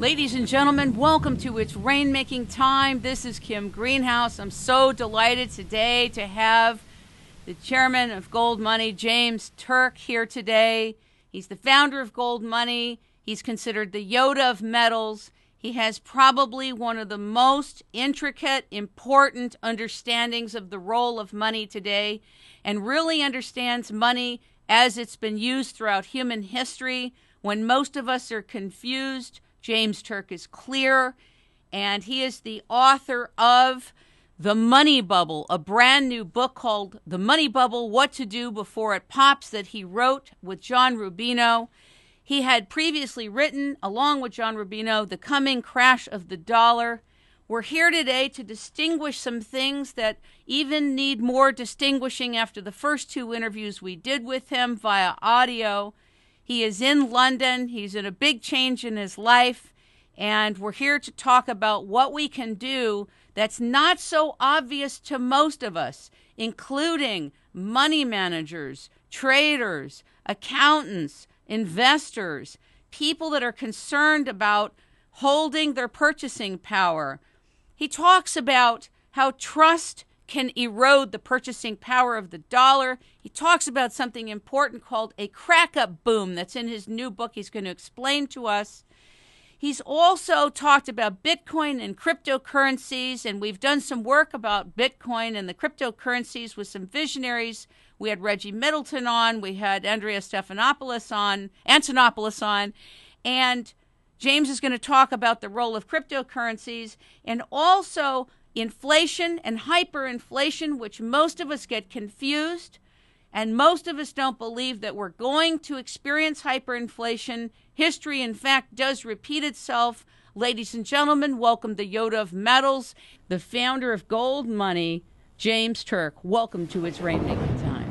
Ladies and gentlemen, welcome to It's Rainmaking Time. This is Kim Greenhouse. I'm so delighted today to have the chairman of GoldMoney, James Turk, here today. He's the founder of GoldMoney. He's considered the Yoda of metals. He has probably one of the most intricate, important understandings of the role of money today, and really understands money as it's been used throughout human history. When most of us are confused, James Turk is clear, and he is the author of The Money Bubble, a brand new book called The Money Bubble, What to Do Before It Pops, that he wrote with John Rubino. He had previously written, along with John Rubino, The Coming Crash of the Dollar. We're here today to distinguish some things that even need more distinguishing after the first two interviews we did with him via audio. He is in London. He's in a big change in his life. And we're here to talk about what we can do that's not so obvious to most of us, including money managers, traders, accountants, investors, people that are concerned about holding their purchasing power. He talks about how trust can erode the purchasing power of the dollar. He talks about something important called a crack-up boom that's in his new book he's going to explain to us. He's also talked about Bitcoin and cryptocurrencies, and we've done some work about Bitcoin and the cryptocurrencies with some visionaries. We had Reggie Middleton on, we had Andrea Antonopoulos on, and James is going to talk about the role of cryptocurrencies and also inflation and hyperinflation, which most of us get confused, and most of us don't believe that we're going to experience hyperinflation. History, in fact, does repeat itself. Ladies and gentlemen, welcome the Yoda of metals, the founder of GoldMoney, James Turk. Welcome to It's Rainmaking Time.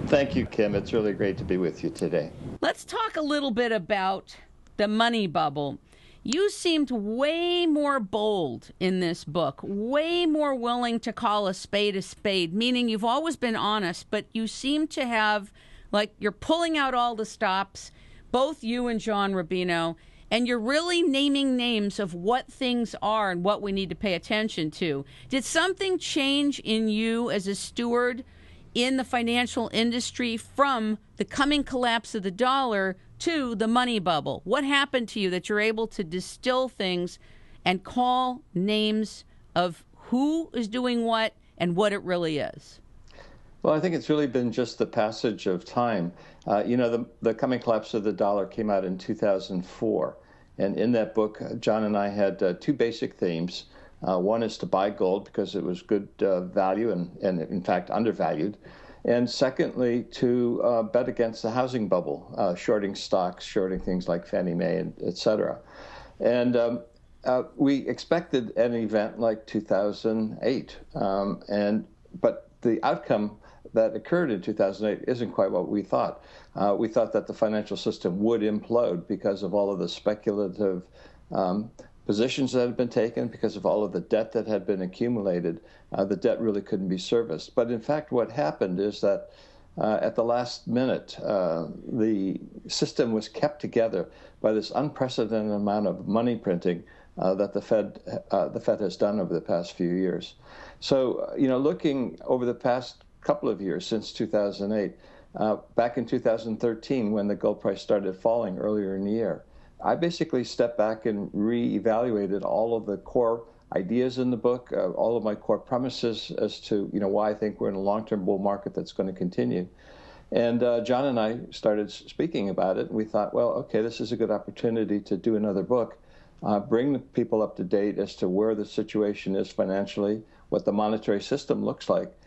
Thank you, Kim. It's really great to be with you today. Let's talk a little bit about the money bubble. You seemed way more bold in this book, way more willing to call a spade, meaning you've always been honest, but you seem to have, like, you're pulling out all the stops, both you and John Rubino, and you're really naming names of what things are and what we need to pay attention to. Did something change in you as a steward in the financial industry from the coming collapse of the dollar to the money bubble? What happened to you that you're able to distill things and call names of who is doing what and what it really is? Well, I think it's really been just the passage of time. The coming collapse of the dollar came out in 2004. And in that book, John and I had two basic themes. One is to buy gold because it was good value and in fact, undervalued. And secondly, to bet against the housing bubble, shorting stocks, shorting things like Fannie Mae, and et cetera. And we expected an event like 2008. But the outcome that occurred in 2008 isn't quite what we thought. We thought that the financial system would implode because of all of the speculative positions that had been taken, because of all of the debt that had been accumulated. The debt really couldn't be serviced. But in fact, what happened is that at the last minute, the system was kept together by this unprecedented amount of money printing that the Fed has done over the past few years. So, looking over the past couple of years since 2008, back in 2013, when the gold price started falling earlier in the year, I basically stepped back and reevaluated all of the core ideas in the book, all of my core premises as to why I think we're in a long-term bull market that's going to continue. And John and I started speaking about it, and we thought, well, okay, this is a good opportunity to do another book, bring the people up to date as to where the situation is financially, what the monetary system looks like,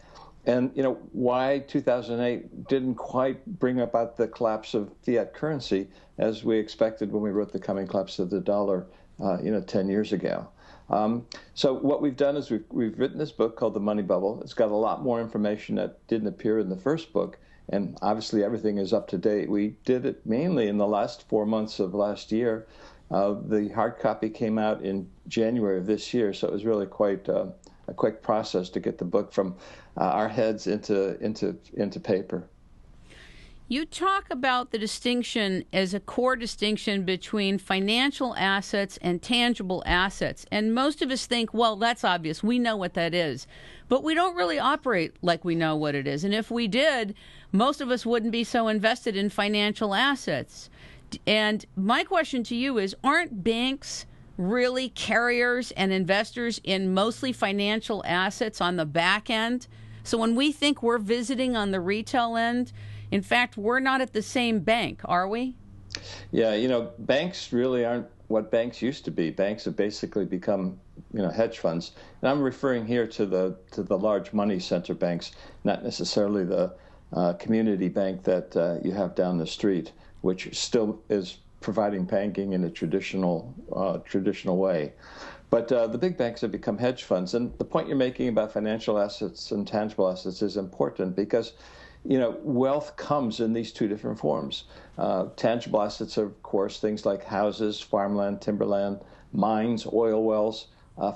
and why 2008 didn't quite bring about the collapse of fiat currency as we expected when we wrote The Coming Collapse of the Dollar 10 years ago. So what we've done is we've written this book called The Money Bubble. It's got a lot more information that didn't appear in the first book, and obviously everything is up to date. We did it mainly in the last 4 months of last year. The hard copy came out in January of this year, so it was really quite a quick process to get the book from our heads into paper. You talk about the distinction as a core distinction between financial assets and tangible assets. And most of us think, well, that's obvious. We know what that is. But we don't really operate like we know what it is. And if we did, most of us wouldn't be so invested in financial assets. And my question to you is, aren't banks really carriers and investors in mostly financial assets on the back end? So when we think we're visiting on the retail end, in fact, we're not at the same bank, are we? Yeah, banks really aren't what banks used to be. Banks have basically become, hedge funds. And I'm referring here to the large money center banks, not necessarily the community bank that you have down the street, which still is providing banking in a traditional way. But the big banks have become hedge funds. And the point you're making about financial assets and tangible assets is important because wealth comes in these two different forms. Tangible assets are, of course, things like houses, farmland, timberland, mines, oil wells,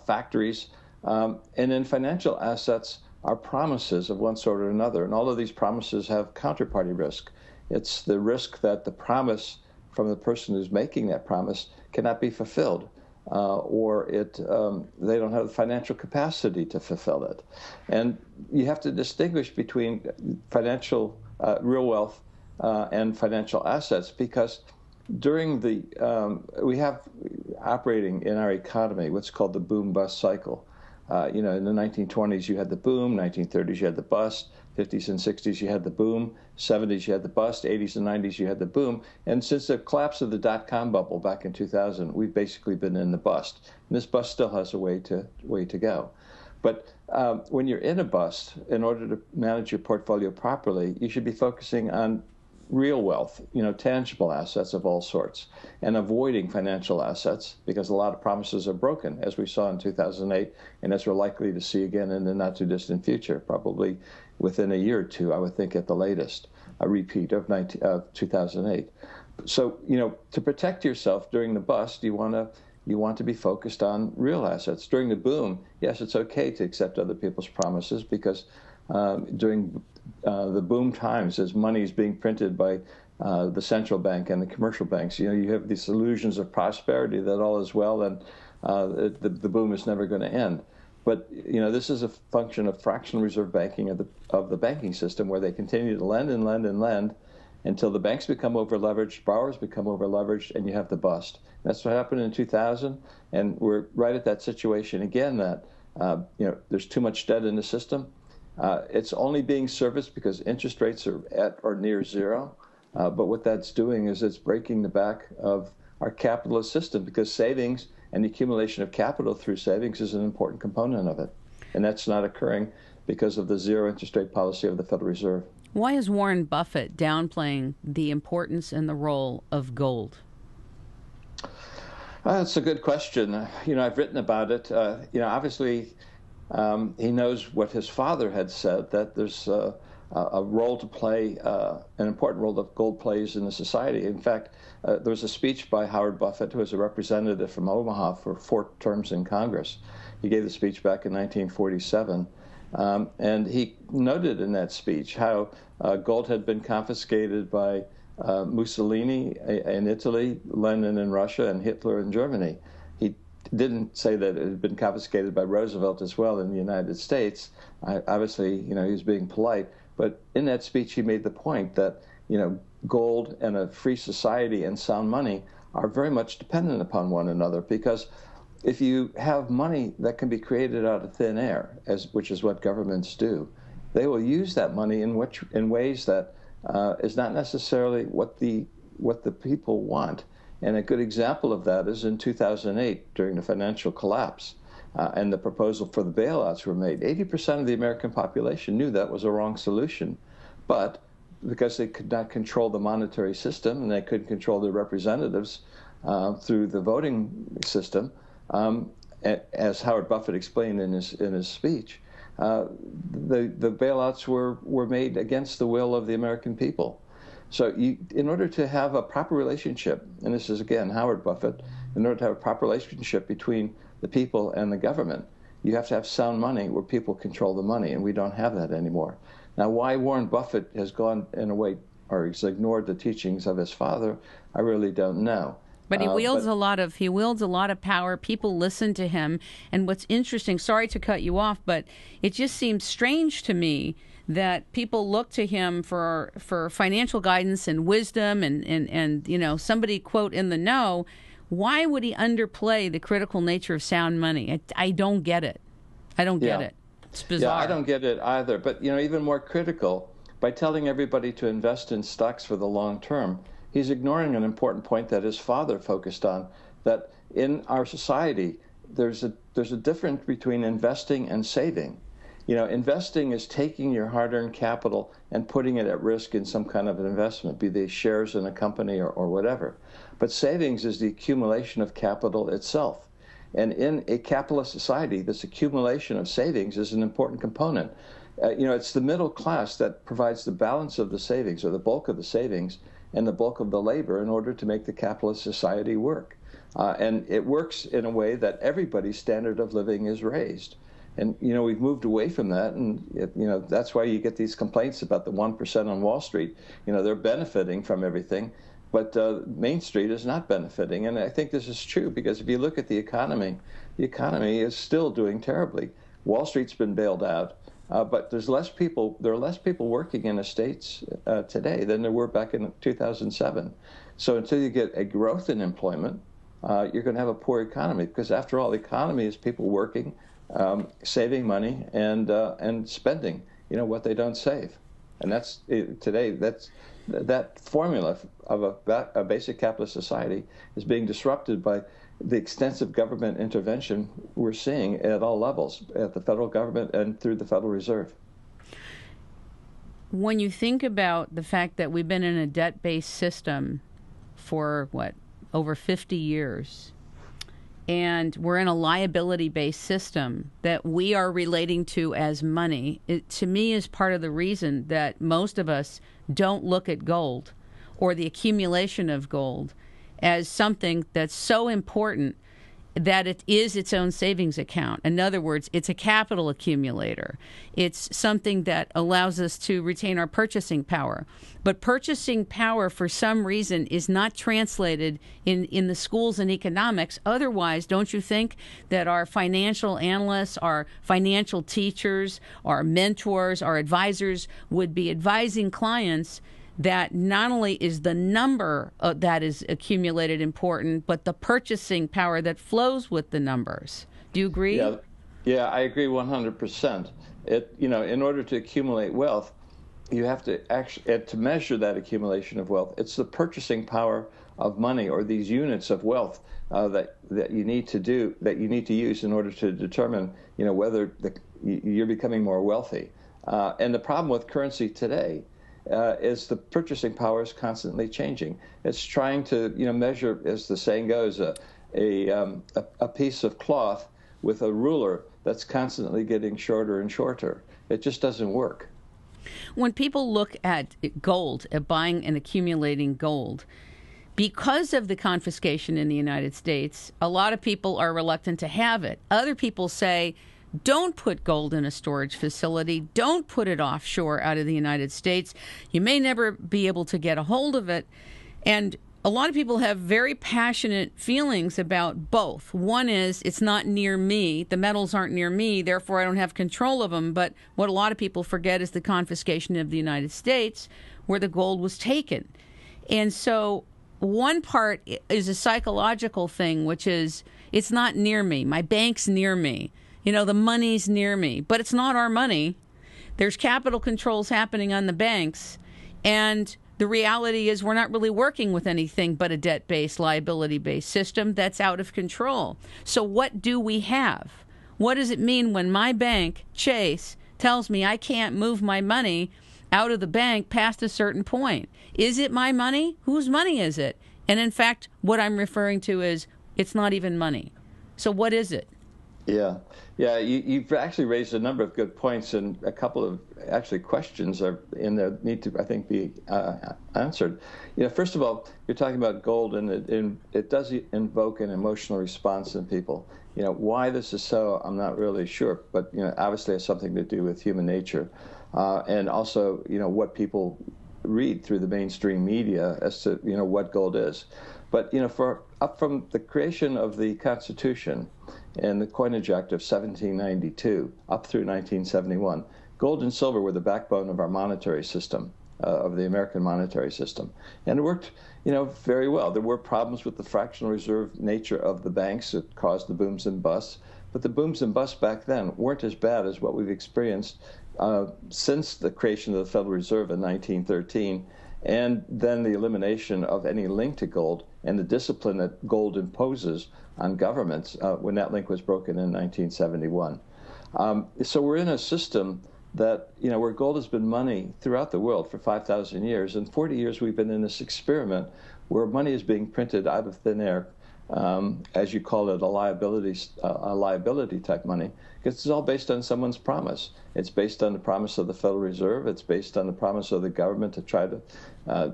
factories. And then financial assets are promises of one sort or another. And all of these promises have counterparty risk. It's the risk that the promise from the person who's making that promise cannot be fulfilled. Or they don't have the financial capacity to fulfill it. And you have to distinguish between financial real wealth and financial assets because during we have operating in our economy what's called the boom-bust cycle. In the 1920s you had the boom, 1930s you had the bust, 50s and 60s you had the boom, 70s you had the bust, 80s and 90s you had the boom. And since the collapse of the dot-com bubble back in 2000, we've basically been in the bust. And this bust still has a way to go. But when you're in a bust, in order to manage your portfolio properly, you should be focusing on real wealth, tangible assets of all sorts, and avoiding financial assets because a lot of promises are broken, as we saw in 2008, and as we're likely to see again in the not-too-distant future, probably within a year or two, I would think at the latest, a repeat of 2008. So, to protect yourself during the bust, you want to be focused on real assets. During the boom, yes, it's okay to accept other people's promises because during the boom times, as money is being printed by the central bank and the commercial banks, you have these illusions of prosperity that all is well and the boom is never going to end. But this is a function of fractional reserve banking of the banking system, where they continue to lend and lend and lend until the banks become over-leveraged, borrowers become over-leveraged, and you have the bust. That's what happened in 2000, and we're right at that situation again. That there's too much debt in the system. It's only being serviced because interest rates are at or near zero. But what that's doing is it's breaking the back of our capitalist system because savings and the accumulation of capital through savings is an important component of it. And that's not occurring because of the zero interest rate policy of the Federal Reserve. Why is Warren Buffett downplaying the importance and the role of gold? That's a good question. I've written about it. Obviously, he knows what his father had said, that there's a role to play, an important role that gold plays in the society. In fact, there was a speech by Howard Buffett, who was a representative from Omaha for 4 terms in Congress. He gave the speech back in 1947, and he noted in that speech how gold had been confiscated by Mussolini in Italy, Lenin in Russia, and Hitler in Germany. He didn't say that it had been confiscated by Roosevelt as well in the United States. Obviously, he was being polite. But in that speech, he made the point that, gold and a free society and sound money are very much dependent upon one another, because if you have money that can be created out of thin air, which is what governments do, they will use that money in ways that is not necessarily what the people want. And a good example of that is in 2008 during the financial collapse. And the proposal for the bailouts were made. 80% of the American population knew that was a wrong solution. But because they could not control the monetary system and they couldn't control their representatives through the voting system, as Howard Buffett explained in his speech, the bailouts were made against the will of the American people. So in order to have a proper relationship, and this is, again, Howard Buffett, in order to have a proper relationship between the people and the government, you have to have sound money where people control the money, and we don't have that anymore. Now, why Warren Buffett has gone, in a way, or he's ignored the teachings of his father, I really don't know. But he wields a lot of power. People listen to him. And what's interesting, sorry to cut you off, but it just seems strange to me that people look to him for financial guidance and wisdom and you know, somebody, quote, in the know. Why would he underplay the critical nature of sound money? I don't get it. I don't get it. It's bizarre. Yeah, I don't get it either. But, you know, even more critical, by telling everybody to invest in stocks for the long term, he's ignoring an important point that his father focused on, that in our society, there's a difference between investing and saving. You know, investing is taking your hard-earned capital and putting it at risk in some kind of an investment, be they shares in a company or whatever. But savings is the accumulation of capital itself. And in a capitalist society, this accumulation of savings is an important component. You know, it's the middle class that provides the balance of the savings, or the bulk of the savings, and the bulk of the labor in order to make the capitalist society work. And it works in a way that everybody's standard of living is raised. And, you know, we've moved away from that, and, you know, that's why you get these complaints about the 1% on Wall Street. You know, they're benefiting from everything, but Main Street is not benefiting. And I think this is true, because if you look at the economy is still doing terribly. Wall Street's been bailed out. But there are less people working in the States today than there were back in 2007. So until you get a growth in employment, you're going to have a poor economy, because after all, the economy is people working, saving money, and spending, you know, what they don't save. And that's today. That formula of a basic capitalist society is being disrupted by the extensive government intervention we're seeing at all levels, at the federal government and through the Federal Reserve. When you think about the fact that we've been in a debt-based system for, over 50 years, and we're in a liability-based system that we are relating to as money, it, to me, is part of the reason that most of us don't look at gold or the accumulation of gold as something that's so important that it is its own savings account. In other words, it's a capital accumulator. It's something that allows us to retain our purchasing power. But purchasing power, for some reason, is not translated in the schools in economics. Otherwise, don't you think that our financial analysts, our financial teachers, our mentors, our advisors would be advising clients that not only is the number that is accumulated important, but the purchasing power that flows with the numbers? Do you agree? Yeah, I agree 100%. You know, in order to accumulate wealth, you have to actually, to measure that accumulation of wealth, it's the purchasing power of money, or these units of wealth that you need to use in order to determine, you know, whether you're becoming more wealthy. And the problem with currency today is the purchasing power is constantly changing. It's trying to, you know, measure, as the saying goes, a piece of cloth with a ruler that's constantly getting shorter and shorter. It just doesn't work. When people look at gold, at buying and accumulating gold, because of the confiscation in the United States, a lot of people are reluctant to have it. Other people say, don't put gold in a storage facility. Don't put it offshore out of the United States. You may never be able to get a hold of it. And a lot of people have very passionate feelings about both. One is, it's not near me. The metals aren't near me, therefore I don't have control of them. But what a lot of people forget is the confiscation of the United States, where the gold was taken. And so one part is a psychological thing, which is, it's not near me. My bank's near me. You know, the money's near me, but it's not our money. There's capital controls happening on the banks, and the reality is we're not really working with anything but a debt-based, liability-based system that's out of control. So what do we have? What does it mean when my bank, Chase, tells me I can't move my money out of the bank past a certain point? Is it my money? Whose money is it? And in fact, what I'm referring to is, it's not even money. So what is it? Yeah, you've actually raised a number of good points, and a couple of actually questions are in there need to, I think, be answered. You know, first of all, you're talking about gold, and it does invoke an emotional response in people. You know, why this is so, I'm not really sure, but, you know, obviously it has something to do with human nature, and also, you know, what people read through the mainstream media as to what gold is. But up from the creation of the Constitution and the Coinage Act of 1792 up through 1971, gold and silver were the backbone of our monetary system, of the American monetary system, and it worked very well. There were problems with the fractional reserve nature of the banks that caused the booms and busts, but the booms and busts back then weren't as bad as what we've experienced since the creation of the Federal Reserve in 1913, and then the elimination of any link to gold and the discipline that gold imposes on governments when that link was broken in 1971. So we're in a system that, where gold has been money throughout the world for 5,000 years. And 40 years we've been in this experiment where money is being printed out of thin air, as you call it, a liability type money, because it's all based on someone's promise. It's based on the promise of the Federal Reserve. It's based on the promise of the government to try to,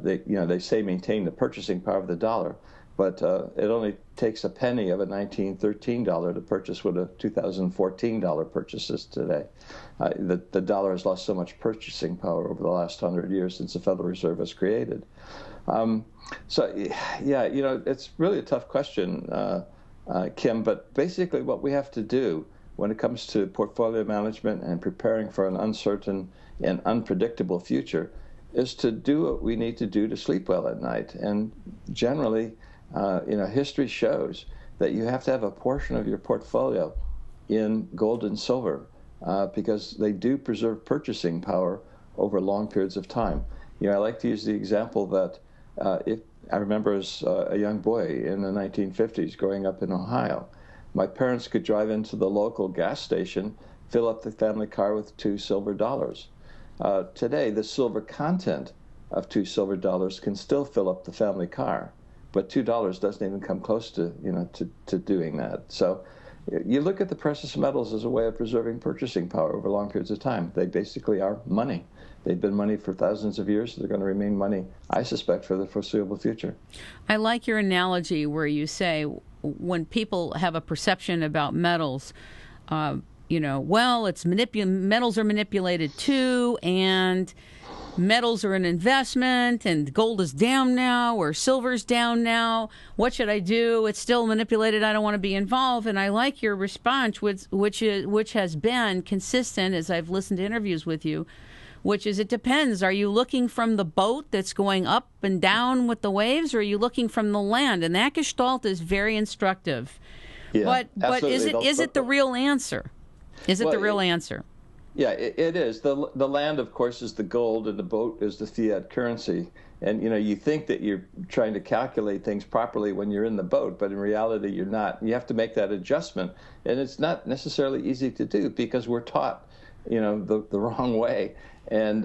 they say maintain the purchasing power of the dollar. But it only takes a penny of a 1913 dollar to purchase what a 2014 dollar purchases today. The dollar has lost so much purchasing power over the last 100 years since the Federal Reserve was created. So, yeah, it's really a tough question, Kim, but basically what we have to do when it comes to portfolio management and preparing for an uncertain and unpredictable future is to do what we need to do to sleep well at night. And generally, history shows that you have to have a portion of your portfolio in gold and silver because they do preserve purchasing power over long periods of time. I like to use the example that if I remember as a young boy in the 1950s growing up in Ohio, my parents could drive into the local gas station, fill up the family car with $2 silver. Today, the silver content of $2 silver can still fill up the family car, but $2 doesn't even come close to to doing that. So you look at the precious metals as a way of preserving purchasing power over long periods of time. They basically are money. They've been money for thousands of years. They're going to remain money, I suspect, for the foreseeable future. I like your analogy where you say when people have a perception about metals, it's metals are manipulated too, and metals are an investment, and gold is down now, or silver's down now. What should I do? It's still manipulated. I don't want to be involved. And I like your response, which has been consistent as I've listened to interviews with you, which is it depends. Are you looking from the boat that's going up and down with the waves, or are you looking from the land? And that gestalt is very instructive. Yeah, but is it the real answer? Is it the real answer? Yeah, it is. The land, of course, is the gold, and the boat is the fiat currency. And you think that you're trying to calculate things properly when you're in the boat, but in reality you're not. You have to make that adjustment, and it's not necessarily easy to do because we're taught, the wrong way, and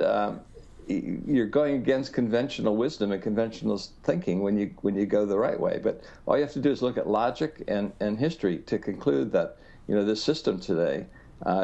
you're going against conventional wisdom and conventional thinking when you go the right way. But all you have to do is look at logic and history to conclude that this system today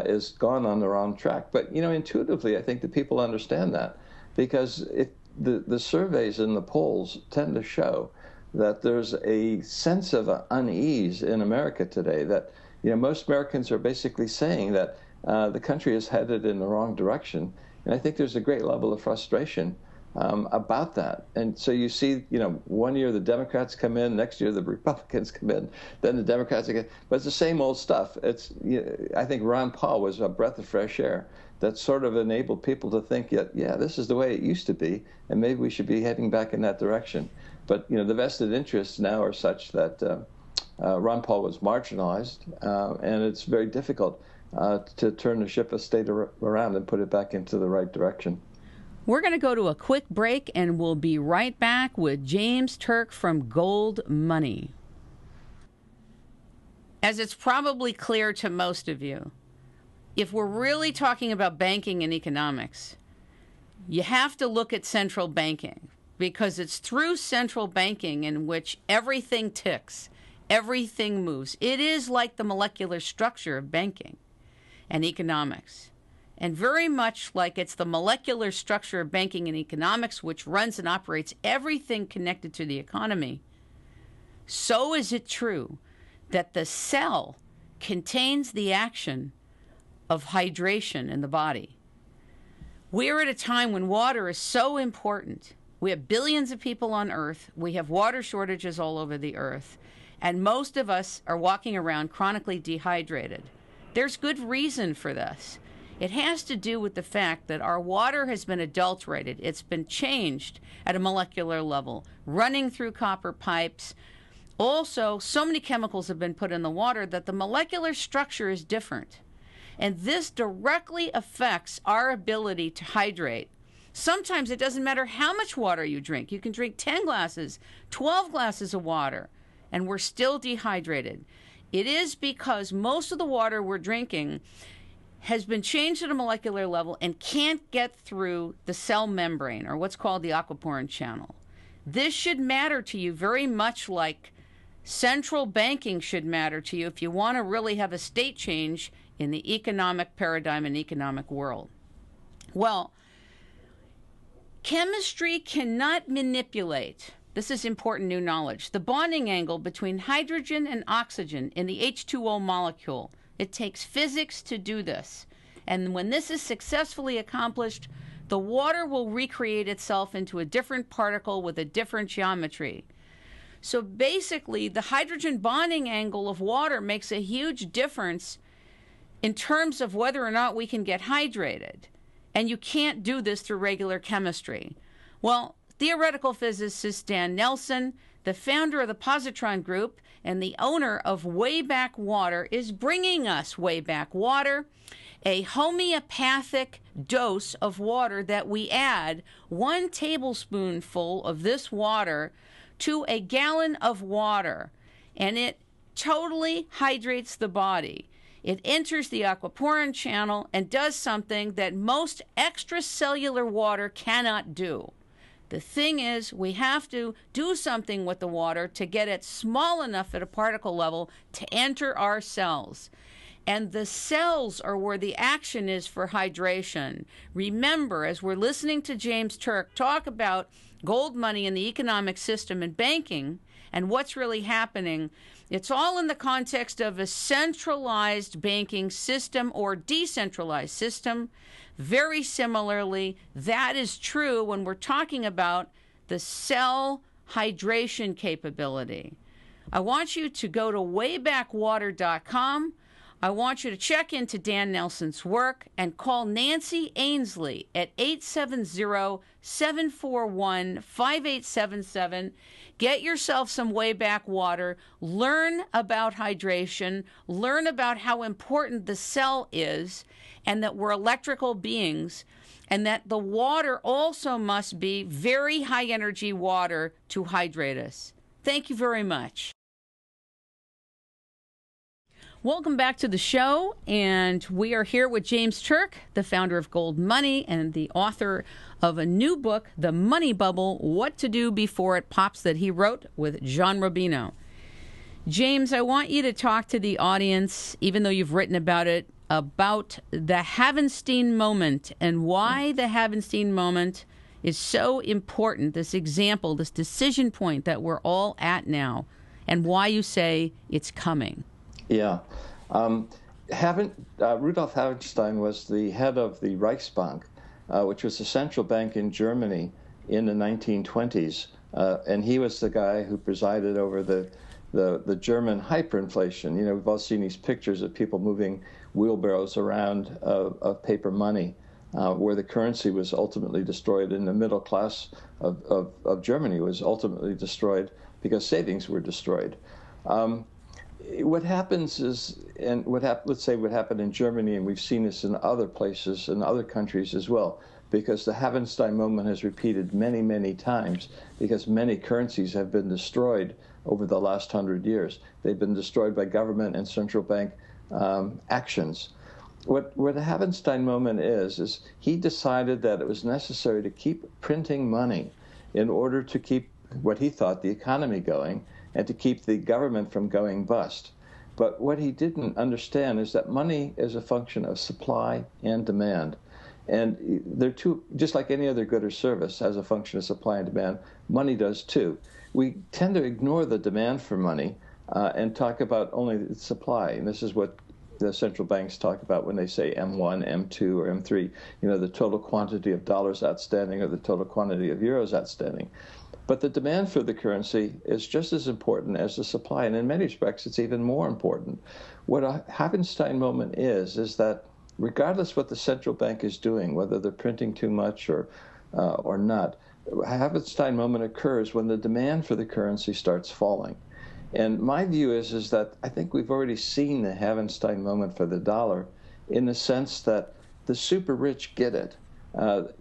is gone on the wrong track. But intuitively, I think that people understand that because the surveys and the polls tend to show that there's a sense of unease in America today. That most Americans are basically saying that the country is headed in the wrong direction, and I think there's a great level of frustration about that. And so you see, one year the Democrats come in, next year the Republicans come in, then the Democrats again. But it's the same old stuff. I think Ron Paul was a breath of fresh air that sort of enabled people to think, yeah, this is the way it used to be, and maybe we should be heading back in that direction. But the vested interests now are such that Ron Paul was marginalized, and it's very difficult to turn the ship of state around and put it back into the right direction. We're going to go to a quick break, and we'll be right back with James Turk from GoldMoney. As it's probably clear to most of you, if we're really talking about banking and economics, you have to look at central banking, because it's through central banking in which everything ticks, everything moves. It is like the molecular structure of banking and economics. And very much like it's the molecular structure of banking and economics which runs and operates everything connected to the economy, so is it true that the cell contains the action of hydration in the body. We're at a time when water is so important. We have billions of people on Earth. We have water shortages all over the Earth. And most of us are walking around chronically dehydrated. There's good reason for this. It has to do with the fact that our water has been adulterated. It's been changed at a molecular level, running through copper pipes. Also, so many chemicals have been put in the water that the molecular structure is different. And this directly affects our ability to hydrate. Sometimes it doesn't matter how much water you drink. You can drink 10 glasses, 12 glasses of water, and we're still dehydrated. It is because most of the water we're drinking has been changed at a molecular level and can't get through the cell membrane, or what's called the aquaporin channel. This should matter to you very much like central banking should matter to you if you want to really have a state change in the economic paradigm and economic world. Well, chemistry cannot manipulate, this is important new knowledge, the bonding angle between hydrogen and oxygen in the H2O molecule. It takes physics to do this. And when this is successfully accomplished, the water will recreate itself into a different particle with a different geometry. So basically, the hydrogen bonding angle of water makes a huge difference in terms of whether or not we can get hydrated. And you can't do this through regular chemistry. Well, theoretical physicist Dan Nelson, the founder of the positron group and the owner of Wayback Water, is bringing us Wayback Water, a homeopathic dose of water that we add 1 tablespoonful of this water to a gallon of water, and it totally hydrates the body. It enters the aquaporin channel and does something that most extracellular water cannot do. The thing is, we have to do something with the water to get it small enough at a particle level to enter our cells. And the cells are where the action is for hydration. Remember, as we're listening to James Turk talk about gold money in the economic system and banking and what's really happening, it's all in the context of a centralized banking system or decentralized system. Very similarly, that is true when we're talking about the cell hydration capability. I want you to go to waybackwater.com. I want you to check into Dan Nelson's work and call Nancy Ainsley at 870-741-5877. Get yourself some Wayback Water. Learn about hydration. Learn about how important the cell is and that we're electrical beings and that the water also must be very high energy water to hydrate us. Thank you very much. Welcome back to the show, and we are here with James Turk, the founder of Gold Money and the author of a new book, The Money Bubble, What to Do Before It Pops, that he wrote with John Rubino. James, I want you to talk to the audience, even though you've written about it, about the Havenstein moment and why the Havenstein moment is so important, this example, this decision point that we're all at now, and why you say it's coming. Yeah. Rudolf Havenstein was the head of the Reichsbank, which was the central bank in Germany in the 1920s. And he was the guy who presided over the German hyperinflation. You know, we've all seen these pictures of people moving wheelbarrows around of paper money, where the currency was ultimately destroyed, and the middle class of Germany was ultimately destroyed because savings were destroyed. What happens is, and let's say what happened in Germany, and we've seen this in other places, in other countries as well, because the Havenstein moment has repeated many, many times, because many currencies have been destroyed over the last 100 years. They've been destroyed by government and central bank actions. What the Havenstein moment is he decided that it was necessary to keep printing money in order to keep what he thought the economy going, and to keep the government from going bust. But what he didn't understand is that money is a function of supply and demand. And they're two, just like any other good or service has a function of supply and demand, money does too. We tend to ignore the demand for money and talk about only the supply. And this is what the central banks talk about when they say M1, M2, or M3, the total quantity of dollars outstanding or the total quantity of euros outstanding. But the demand for the currency is just as important as the supply, and in many respects, it's even more important. What a Havenstein moment is that regardless what the central bank is doing, whether they're printing too much or not, a Havenstein moment occurs when the demand for the currency starts falling. And my view is that I think we've already seen the Havenstein moment for the dollar in the sense that the super rich get it.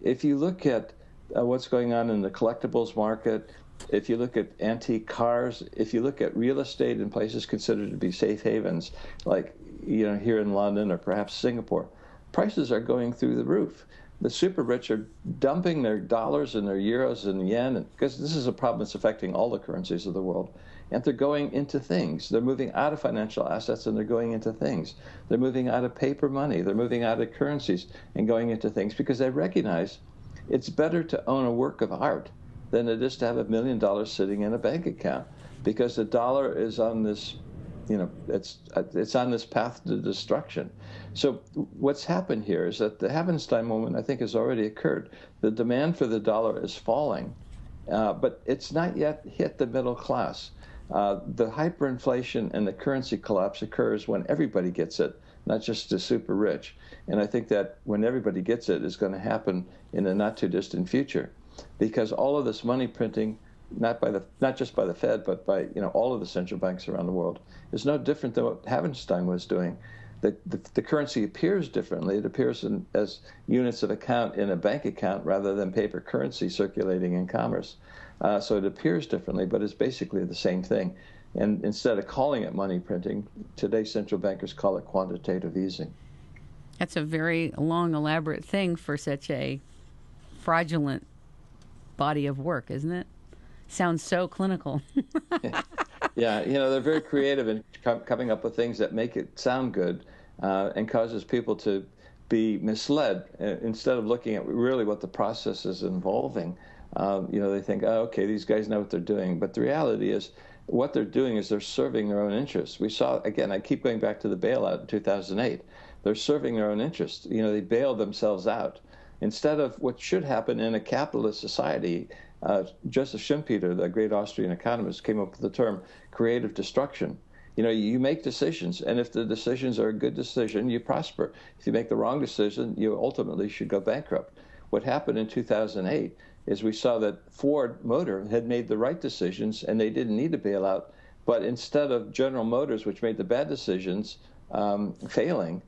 If you look at what's going on in the collectibles market, if you look at antique cars, if you look at real estate in places considered to be safe havens, like here in London or perhaps Singapore, prices are going through the roof. The super rich are dumping their dollars and their euros and yen, because this is a problem that's affecting all the currencies of the world. And they're going into things. They're moving out of financial assets and they're going into things. They're moving out of paper money. They're moving out of currencies and going into things because they recognize it's better to own a work of art than it is to have $1 million sitting in a bank account, because the dollar is on this, it's on this path to destruction. So what's happened here is that the Havenstein moment, I think, has already occurred. The demand for the dollar is falling, but it's not yet hit the middle class. The hyperinflation and the currency collapse occurs when everybody gets it, not just the super rich. And I think that when everybody gets it is going to happen in the not too distant future, because all of this money printing, not just by the Fed, but by all of the central banks around the world, is no different than what Havenstein was doing. The currency appears differently. It appears as units of account in a bank account rather than paper currency circulating in commerce. So it appears differently, but it's basically the same thing. And instead of calling it money printing, today's central bankers call it quantitative easing. That's a very long, elaborate thing for such a fraudulent body of work, isn't it? Sounds so clinical. Yeah, they're very creative in coming up with things that make it sound good and causes people to be misled instead of looking at really what the process is involving. They think, oh, okay, these guys know what they're doing. But the reality is what they're doing is they're serving their own interests. We saw, again, I keep going back to the bailout in 2008. They're serving their own interests. They bailed themselves out. Instead of what should happen in a capitalist society, Joseph Schumpeter, the great Austrian economist, came up with the term creative destruction. You make decisions, and if the decisions are a good decision, you prosper. If you make the wrong decision, you ultimately should go bankrupt. What happened in 2008 is we saw that Ford Motor had made the right decisions, and they didn't need a bailout. But instead of General Motors, which made the bad decisions, failing,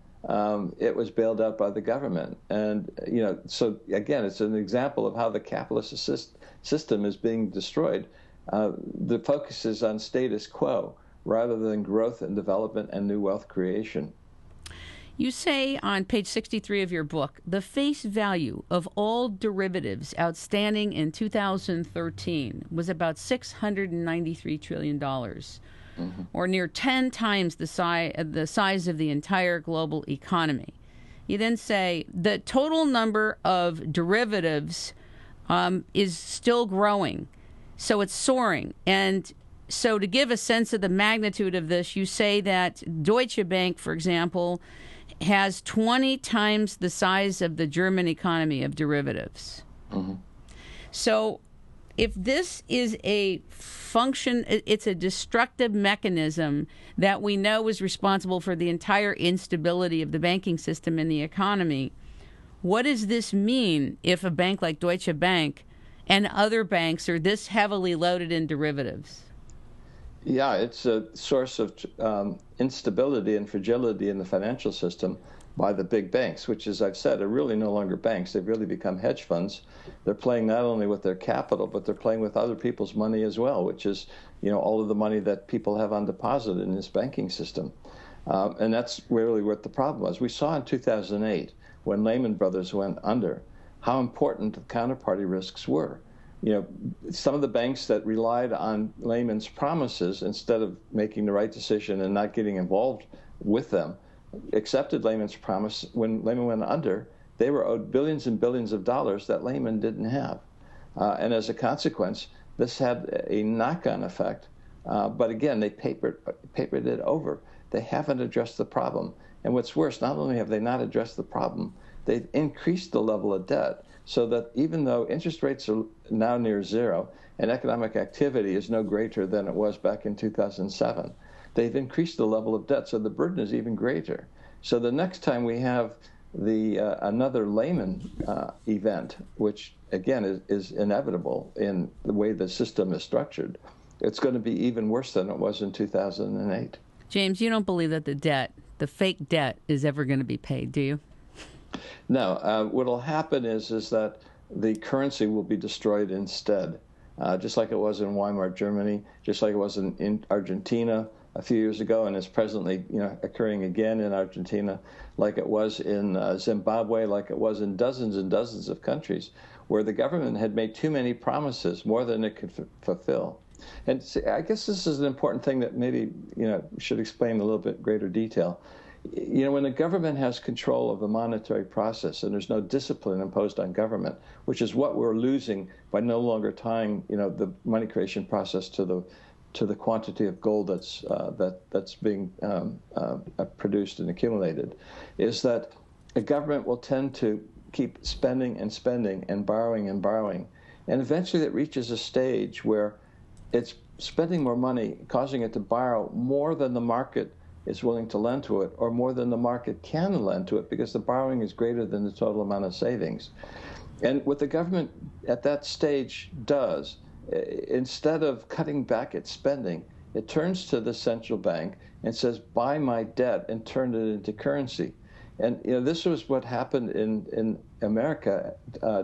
it was bailed out by the government. And, so again, it's an example of how the capitalist system is being destroyed. The focus is on status quo rather than growth and development and new wealth creation. You say on page 63 of your book, the face value of all derivatives outstanding in 2013 was about $693 trillion, or near 10 times the size of the entire global economy. You then say the total number of derivatives is still growing, so it's soaring. And so to give a sense of the magnitude of this, you say that Deutsche Bank, for example, has 20 times the size of the German economy of derivatives. Mm-hmm. So if this is a function, it's a destructive mechanism that we know is responsible for the entire instability of the banking system and the economy, what does this mean if a bank like Deutsche Bank and other banks are this heavily loaded in derivatives? Yeah, it's a source of instability and fragility in the financial system by the big banks, which, as I've said, are really no longer banks. They've really become hedge funds. They're playing not only with their capital, but they're playing with other people's money as well, which is, all of the money that people have on deposit in this banking system. And that's really what the problem was. We saw in 2008, when Lehman Brothers went under, how important the counterparty risks were. Some of the banks that relied on Lehman's promises instead of making the right decision and not getting involved with them, accepted Lehman's promise. When Lehman went under, they were owed billions and billions of dollars that Lehman didn't have. And as a consequence, this had a knock-on effect. But again, they papered it over. They haven't addressed the problem. And what's worse, not only have they not addressed the problem, they've increased the level of debt so that even though interest rates are now near zero and economic activity is no greater than it was back in 2007, they've increased the level of debt, so the burden is even greater. So the next time we have another Lehman event, which again is inevitable in the way the system is structured, it's going to be even worse than it was in 2008. James, you don't believe that the fake debt, is ever going to be paid, do you? No. What will happen is that the currency will be destroyed instead, just like it was in Weimar Germany, just like it was in Argentina a few years ago, and is presently occurring again in Argentina, like it was in Zimbabwe, like it was in dozens and dozens of countries where the government had made too many promises, more than it could fulfill. And I guess this is an important thing that maybe should explain in a little bit greater detail. When the government has control of the monetary process and there's no discipline imposed on government, which is what we're losing by no longer tying the money creation process to the quantity of gold that's being produced and accumulated, is that a government will tend to keep spending and spending and borrowing, and eventually it reaches a stage where it's spending more money, causing it to borrow more than the market is willing to lend to it, or more than the market can lend to it, because the borrowing is greater than the total amount of savings. And what the government at that stage does, instead of cutting back its spending, it turns to the central bank and says, buy my debt and turn it into currency. And this was what happened in America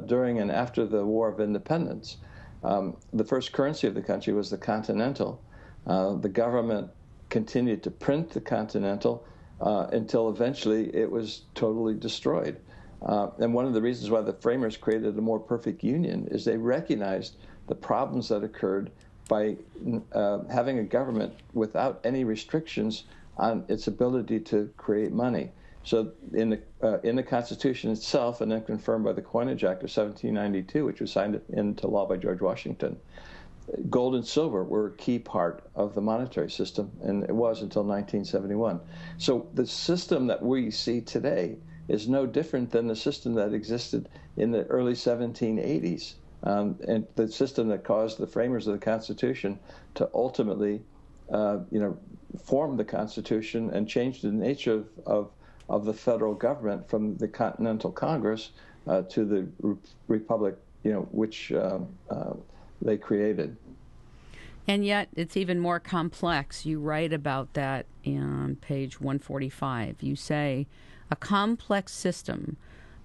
during and after the War of Independence. The first currency of the country was the Continental. The government continued to print the Continental until eventually it was totally destroyed. And one of the reasons why the framers created a more perfect union is they recognized the problems that occurred by having a government without any restrictions on its ability to create money. So in the Constitution itself, and then confirmed by the Coinage Act of 1792, which was signed into law by George Washington, gold and silver were a key part of the monetary system, and it was until 1971. So the system that we see today is no different than the system that existed in the early 1780s, and the system that caused the framers of the Constitution to ultimately, form the Constitution and change the nature of the federal government from the Continental Congress to the Republic, which they created. And yet it's even more complex. You write about that on page 145. You say, a complex system,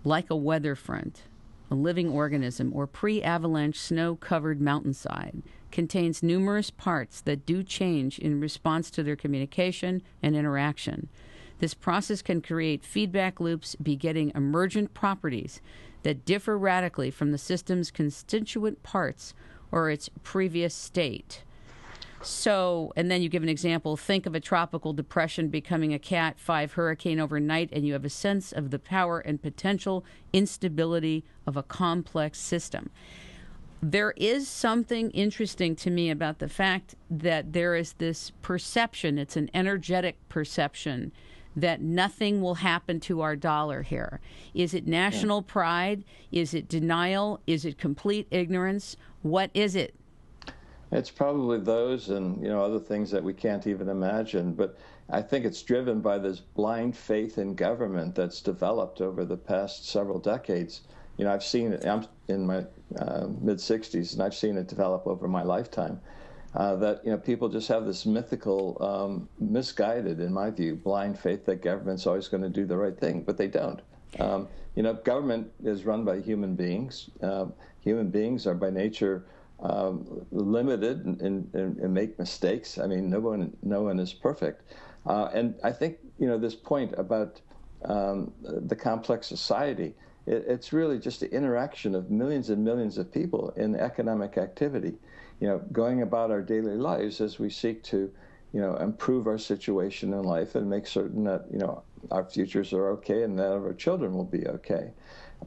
like a weather front, a living organism, or pre-avalanche snow-covered mountainside, contains numerous parts that do change in response to their communication and interaction. This process can create feedback loops begetting emergent properties that differ radically from the system's constituent parts or its previous state. So, and then you give an example. Think of a tropical depression becoming a Cat 5 hurricane overnight, and you have a sense of the power and potential instability of a complex system. There is something interesting to me about the fact that there is this perception, it's an energetic perception, that nothing will happen to our dollar here. Is it national pride? Is it denial? Is it complete ignorance? What is it? It's probably those and other things that we can't even imagine. But I think it's driven by this blind faith in government that's developed over the past several decades. I've seen it. I'm in my mid-60s, and I've seen it develop over my lifetime. That people just have this mythical, misguided, in my view, blind faith that government's always going to do the right thing, but they don't. Government is run by human beings. Human beings are by nature limited and make mistakes. I mean, no one is perfect. And I think this point about the complex society, it's really just the interaction of millions and millions of people in economic activity, going about our daily lives as we seek to, improve our situation in life and make certain that, our futures are okay and that of our children will be okay.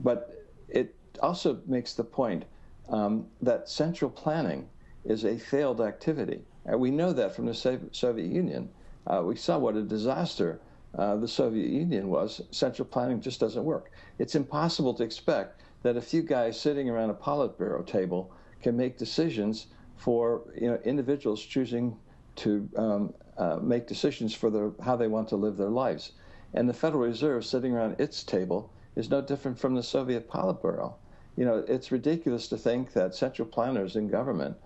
But it also makes the point that central planning is a failed activity. And we know that from the Soviet Union. We saw what a disaster the Soviet Union was, central planning just doesn't work. It's impossible to expect that a few guys sitting around a Politburo table can make decisions for individuals choosing to make decisions for how they want to live their lives. And the Federal Reserve sitting around its table is no different from the Soviet Politburo. It's ridiculous to think that central planners in government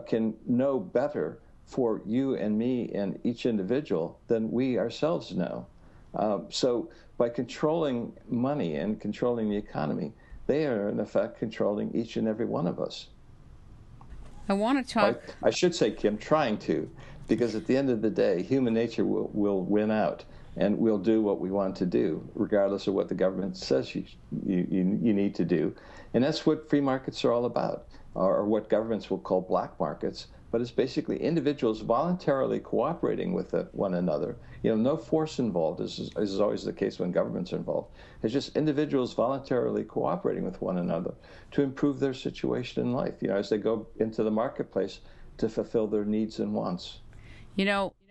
can know better for you and me and each individual than we ourselves know. So by controlling money and controlling the economy, they are in effect controlling each and every one of us. I want to talk. I should say, Kim, trying to, because at the end of the day, human nature will win out, and we'll do what we want to do, regardless of what the government says you need to do. And that's what free markets are all about, or what governments will call black markets. But it's basically individuals voluntarily cooperating with one another. No force involved, as is always the case when governments are involved. It's just individuals voluntarily cooperating with one another to improve their situation in life, as they go into the marketplace to fulfill their needs and wants.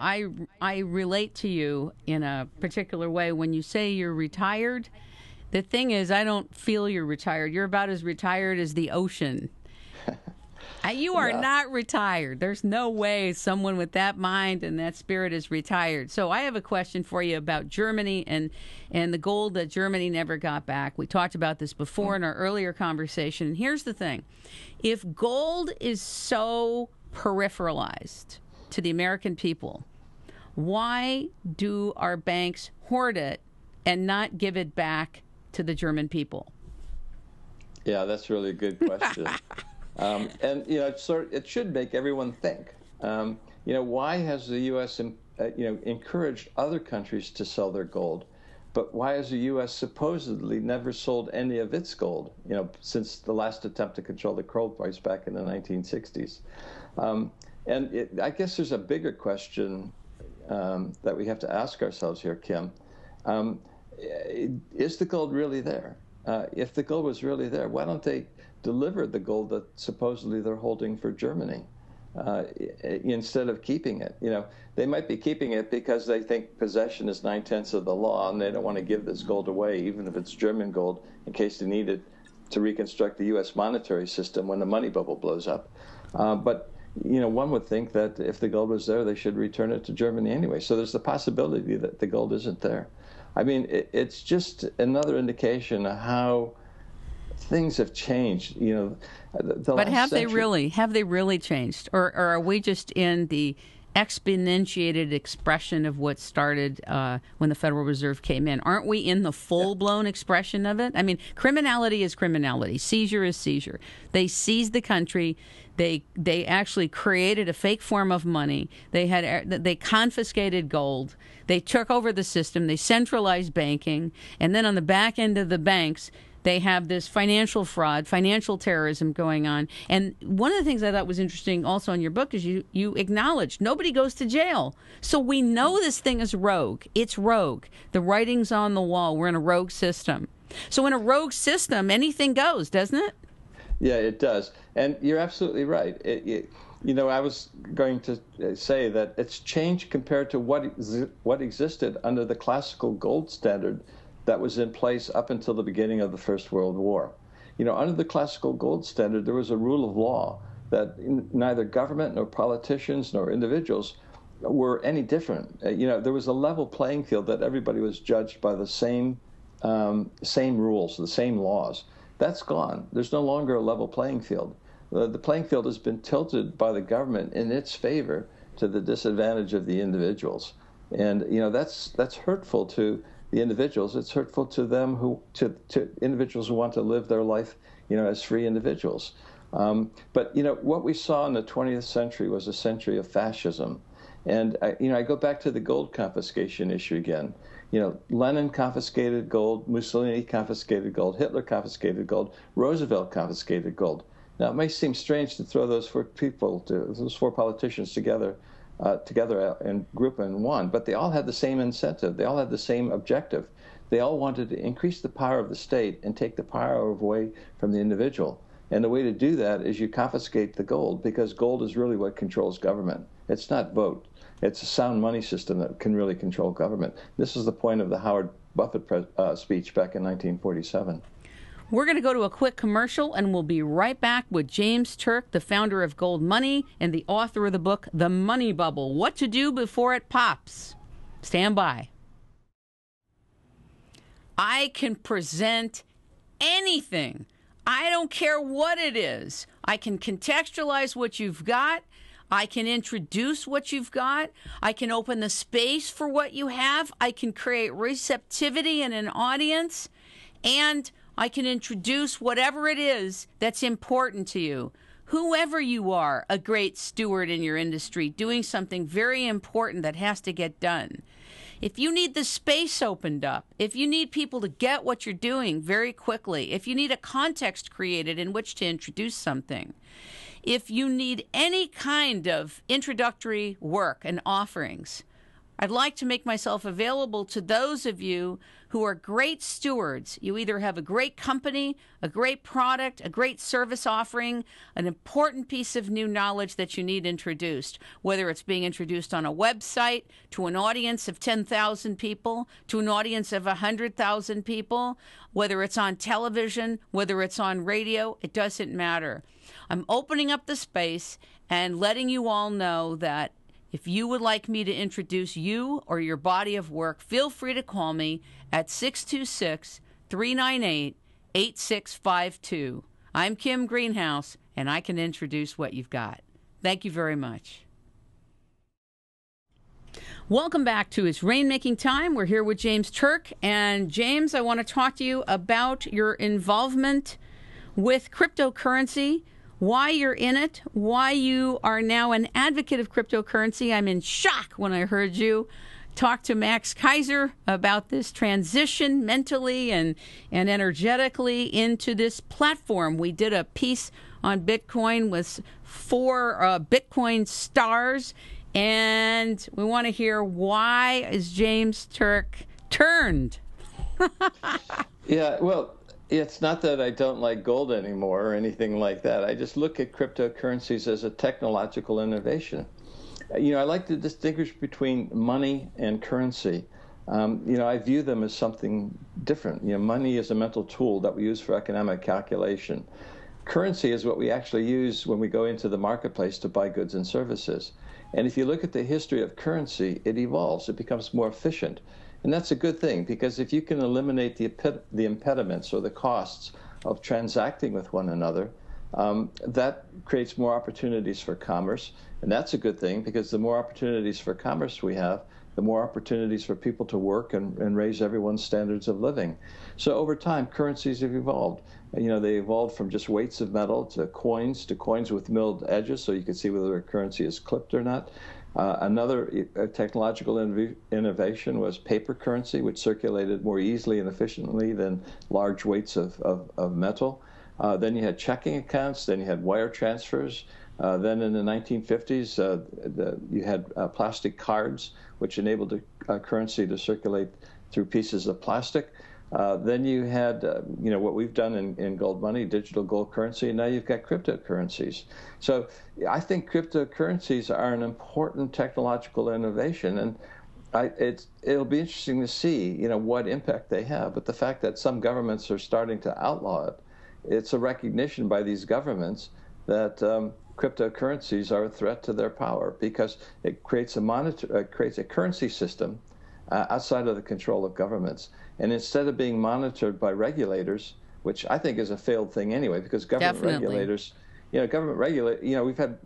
I relate to you in a particular way. When you say you're retired, the thing is, I don't feel you're retired. You're about as retired as the ocean. You are not retired. There's no way someone with that mind and that spirit is retired. So I have a question for you about Germany and the gold that Germany never got back. We talked about this before in our earlier conversation. And here's the thing. If gold is so peripheralized to the American people, why do our banks hoard it and not give it back to the German people? Yeah, that's really a good question. And it should make everyone think. Why has the U.S. encouraged other countries to sell their gold, but why has the U.S. supposedly never sold any of its gold? Since the last attempt to control the gold price back in the 1960s. I guess there's a bigger question that we have to ask ourselves here, Kim. Is the gold really there? If the gold was really there, why don't they deliver the gold that supposedly they're holding for Germany instead of keeping it? They might be keeping it because they think possession is 9/10 of the law, and they don't want to give this gold away, even if it's German gold, in case they need it to reconstruct the U.S. monetary system when the money bubble blows up. But one would think that if the gold was there, they should return it to Germany anyway. So there's the possibility that the gold isn't there. I mean, it's just another indication of how things have changed. But have they really changed, or are we just in the exponentiated expression of what started when the Federal Reserve came in? Aren't we in the full-blown expression of it? I mean, criminality is criminality. Seizure is seizure. They seized the country. They actually created a fake form of money. They confiscated gold. They took over the system. They centralized banking. And then on the back end of the banks, they have this financial fraud, financial terrorism going on. And one of the things I thought was interesting also in your book is you acknowledged nobody goes to jail. So we know this thing is rogue. It's rogue. The writing's on the wall. We're in a rogue system. So in a rogue system, anything goes, doesn't it? Yeah, it does. And you're absolutely right. I was going to say that it's changed compared to what existed under the classical gold standard that was in place up until the beginning of the First World War. Under the classical gold standard, there was a rule of law that neither government nor politicians nor individuals were any different. There was a level playing field that everybody was judged by the same rules, the same laws. That's gone. There's no longer a level playing field. The playing field has been tilted by the government in its favor to the disadvantage of the individuals. And, that's hurtful to the individuals. It's hurtful to them to individuals who want to live their life, as free individuals. But what we saw in the 20th century was a century of fascism. And I go back to the gold confiscation issue again. Lenin confiscated gold, Mussolini confiscated gold, Hitler confiscated gold, Roosevelt confiscated gold. Now it may seem strange to throw those four politicians together and group in one, but they all had the same incentive. They all had the same objective. They all wanted to increase the power of the state and take the power away from the individual. And the way to do that is you confiscate the gold, because gold is really what controls government. It's not vote. It's a sound money system that can really control government. This is the point of the Howard Buffett speech back in 1947. We're going to go to a quick commercial, and we'll be right back with James Turk, the founder of Gold Money and the author of the book, The Money Bubble, What to Do Before It Pops. Stand by. I can present anything. I don't care what it is. I can contextualize what you've got. I can introduce what you've got. I can open the space for what you have. I can create receptivity in an audience. And I can introduce whatever it is that's important to you. Whoever you are, a great steward in your industry, doing something very important that has to get done. If you need the space opened up, if you need people to get what you're doing very quickly, if you need a context created in which to introduce something, if you need any kind of introductory work and offerings, I'd like to make myself available to those of you who are great stewards. You either have a great company, a great product, a great service offering, an important piece of new knowledge that you need introduced, whether it's being introduced on a website to an audience of 10,000 people, to an audience of 100,000 people, whether it's on television, whether it's on radio, it doesn't matter. I'm opening up the space and letting you all know that if you would like me to introduce you or your body of work, feel free to call me at 626-398-8652. I'm Kim Greenhouse, and I can introduce what you've got. Thank you very much. Welcome back to It's Rainmaking Time. We're here with James Turk. And James, I want to talk to you about your involvement with cryptocurrency, why you're in it, why you are now an advocate of cryptocurrency. I'm in shock when I heard you talk to Max Kaiser about this transition mentally and energetically into this platform. We did a piece on Bitcoin with 4 Bitcoin stars, and we want to hear, why is James Turk turned? Yeah, well, it's not that I don't like gold anymore or anything like that. I just look at cryptocurrencies as a technological innovation. I like to distinguish between money and currency. I view them as something different. Money is a mental tool that we use for economic calculation. Currency is what we actually use when we go into the marketplace to buy goods and services. And if you look at the history of currency, it evolves. It becomes more efficient. And that's a good thing, because if you can eliminate the impediments or the costs of transacting with one another, that creates more opportunities for commerce. And that's a good thing, because the more opportunities for commerce we have, the more opportunities for people to work and raise everyone's standards of living. So over time, currencies have evolved. They evolved from just weights of metal to coins with milled edges, so you can see whether a currency is clipped or not. Another technological innovation was paper currency, which circulated more easily and efficiently than large weights of metal. Then you had checking accounts, then you had wire transfers. Then in the 1950s, you had plastic cards, which enabled the currency to circulate through pieces of plastic. Then you had, what we've done in Gold Money, digital gold currency, and now you've got cryptocurrencies. So I think cryptocurrencies are an important technological innovation, and it'll be interesting to see, what impact they have. But the fact that some governments are starting to outlaw it, it's a recognition by these governments that cryptocurrencies are a threat to their power, because it creates a currency system outside of the control of governments. And instead of being monitored by regulators, which I think is a failed thing anyway, because government regulators, we've had,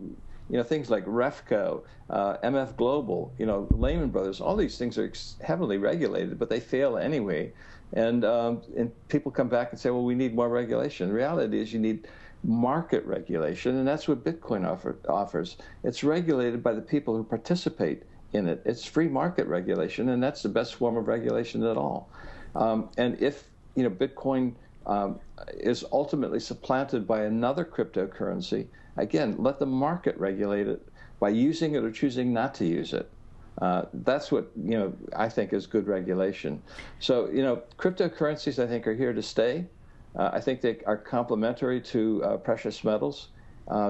things like REFCO, MF Global, Lehman Brothers, all these things are heavily regulated, but they fail anyway. And people come back and say, well, we need more regulation. The reality is you need market regulation, and that's what Bitcoin offers. It's regulated by the people who participate in it. It's free market regulation, and that's the best form of regulation at all. And if Bitcoin is ultimately supplanted by another cryptocurrency, again, let the market regulate it by using it or choosing not to use it. That's what I think is good regulation. So cryptocurrencies, I think, are here to stay. I think they are complementary to precious metals.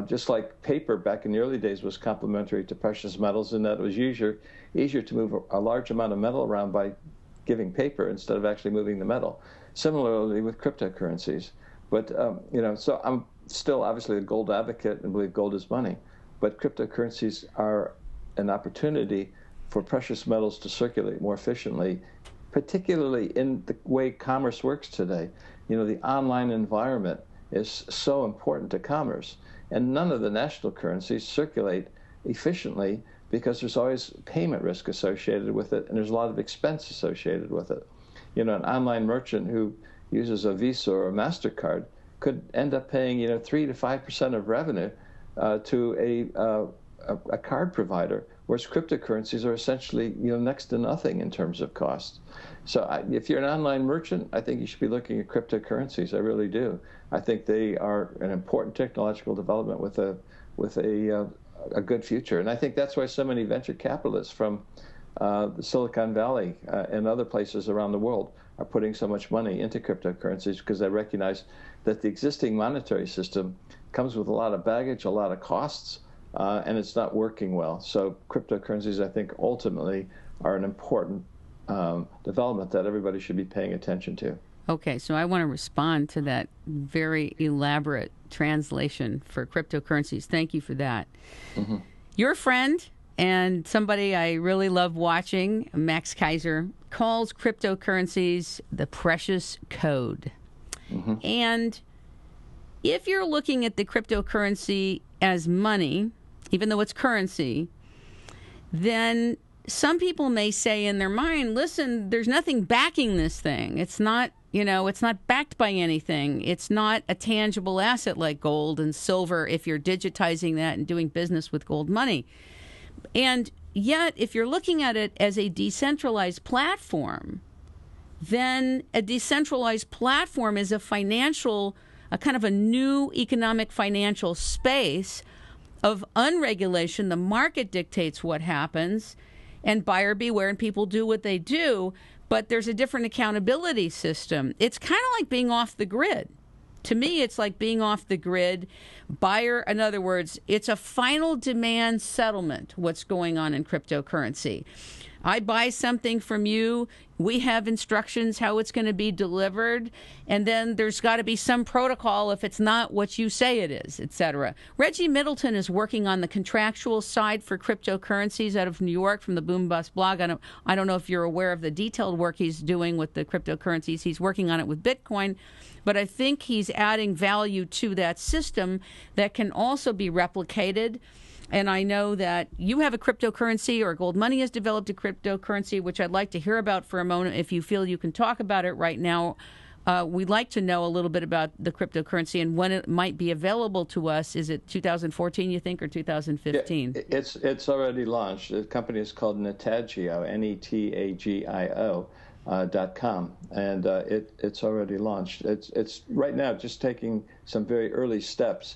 Just like paper back in the early days was complementary to precious metals, in that it was easier to move a large amount of metal around by giving paper instead of actually moving the metal. Similarly with cryptocurrencies. But, so I'm still obviously a gold advocate and believe gold is money. But cryptocurrencies are an opportunity for precious metals to circulate more efficiently, particularly in the way commerce works today. The online environment is so important to commerce. And none of the national currencies circulate efficiently because there's always payment risk associated with it, and there's a lot of expense associated with it. An online merchant who uses a Visa or a MasterCard could end up paying 3 to 5% of revenue to a card provider, whereas cryptocurrencies are essentially next to nothing in terms of cost. So if you're an online merchant, I think you should be looking at cryptocurrencies. I really do. I think they are an important technological development with a good future, and I think that's why so many venture capitalists from the Silicon Valley and other places around the world are putting so much money into cryptocurrencies, because they recognize that the existing monetary system comes with a lot of baggage, a lot of costs, and it's not working well. So cryptocurrencies, I think, ultimately are an important development that everybody should be paying attention to. Okay, so I want to respond to that very elaborate translation for cryptocurrencies. Thank you for that. Mm-hmm. Your friend and somebody I really love watching, Max Kaiser, calls cryptocurrencies the precious code. Mm-hmm. And if you're looking at the cryptocurrency as money, even though it's currency, then some people may say in their mind, listen, there's nothing backing this thing. It's not, it's not backed by anything. It's not a tangible asset like gold and silver if you're digitizing that and doing business with gold money. And yet, if you're looking at it as a decentralized platform, then a decentralized platform is a kind of a new economic financial space of unregulation. The market dictates what happens, and buyer beware, and people do what they do, but there's a different accountability system. It's kind of like being off the grid. To me, it's like being off the grid. Buyer, in other words, it's a final demand settlement, what's going on in cryptocurrency. I buy something from you, we have instructions how it's going to be delivered, and then there's got to be some protocol if it's not what you say it is, etc. Reggie Middleton is working on the contractual side for cryptocurrencies out of New York from the Boom Bust blog. I don't know if you're aware of the detailed work he's doing with the cryptocurrencies. He's working on it with Bitcoin, but I think he's adding value to that system that can also be replicated. And I know that you have a cryptocurrency, or Gold Money has developed a cryptocurrency, which I'd like to hear about for a moment. If you feel you can talk about it right now, we'd like to know a little bit about the cryptocurrency and when it might be available to us. Is it 2014, you think, or 2015? Yeah, it's already launched. The company is called Netagio, Netagio. .com, and it's already launched. It's right now just taking some very early steps.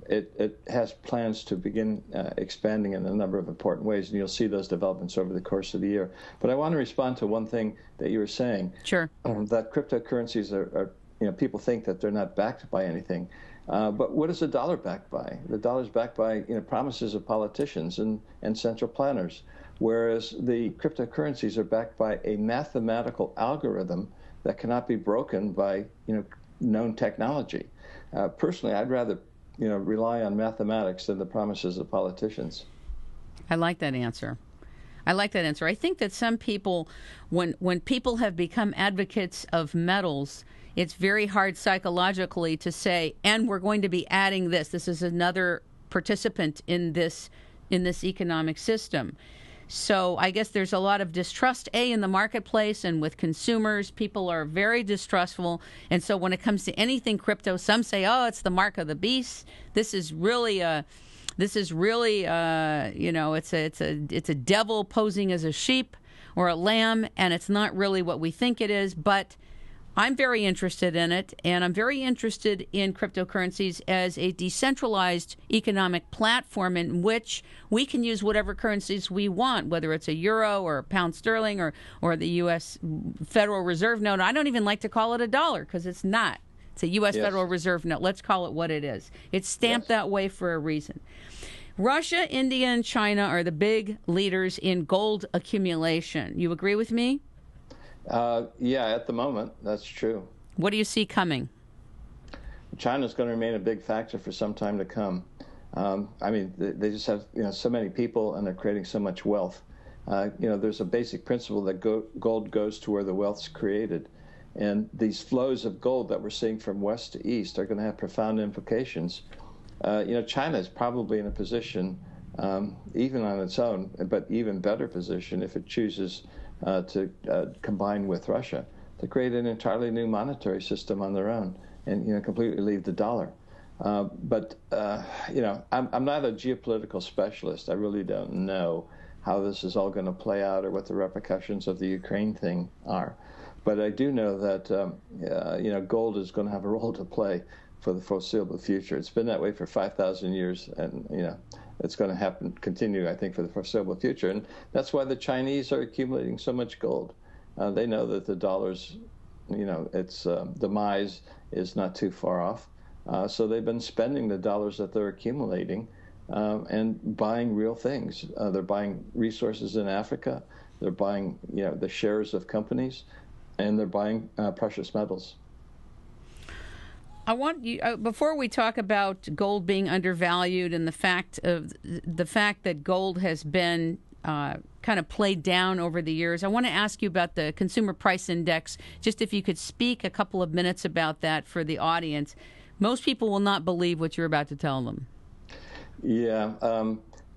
It has plans to begin expanding in a number of important ways, and you'll see those developments over the course of the year. But I want to respond to one thing that you were saying. Sure. That cryptocurrencies are people think that they're not backed by anything. But what is the dollar backed by? The dollar's backed by promises of politicians and central planners, whereas the cryptocurrencies are backed by a mathematical algorithm that cannot be broken by known technology. Personally, I'd rather rely on mathematics than the promises of politicians. I like that answer. I think that some people, when people have become advocates of metals, it's very hard psychologically to say, and we're going to be adding this. This is another participant in this economic system. So I guess there's a lot of distrust, in the marketplace and with consumers. People are very distrustful. And so when it comes to anything crypto, some say, oh, it's the mark of the beast. This is really it's a devil posing as a sheep or a lamb, and it's not really what we think it is. But I'm very interested in it, and I'm very interested in cryptocurrencies as a decentralized economic platform in which we can use whatever currencies we want, whether it's a euro or a pound sterling or the U.S. Federal Reserve note. I don't even like to call it a dollar because it's not. It's a U.S. Yes. Federal Reserve note. Let's call it what it is. It's stamped that way for a reason. Russia, India, and China are the big leaders in gold accumulation. You agree with me? Yeah, at the moment, that's true. What do you see coming? China's going to remain a big factor for some time to come. I mean, they just have so many people, and they're creating so much wealth. There's a basic principle that gold goes to where the wealth's created, and these flows of gold that we're seeing from west to east are going to have profound implications. China is probably in a position, even on its own, but even better position if it chooses to combine with Russia to create an entirely new monetary system on their own and completely leave the dollar. But I'm not a geopolitical specialist. I really don't know how this is all going to play out or what the repercussions of the Ukraine thing are. But I do know that gold is going to have a role to play for the foreseeable future. It's been that way for 5,000 years, and it's going to continue, I think, for the foreseeable future. And that's why the Chinese are accumulating so much gold. They know that the dollar's, its demise is not too far off. So they've been spending the dollars that they're accumulating and buying real things. They're buying resources in Africa. They're buying, the shares of companies, and they're buying precious metals. I want you, before we talk about gold being undervalued and the fact that gold has been kind of played down over the years, I want to ask you about the Consumer Price Index. Just if you could speak a couple of minutes about that for the audience. Most people will not believe what you're about to tell them. Yeah.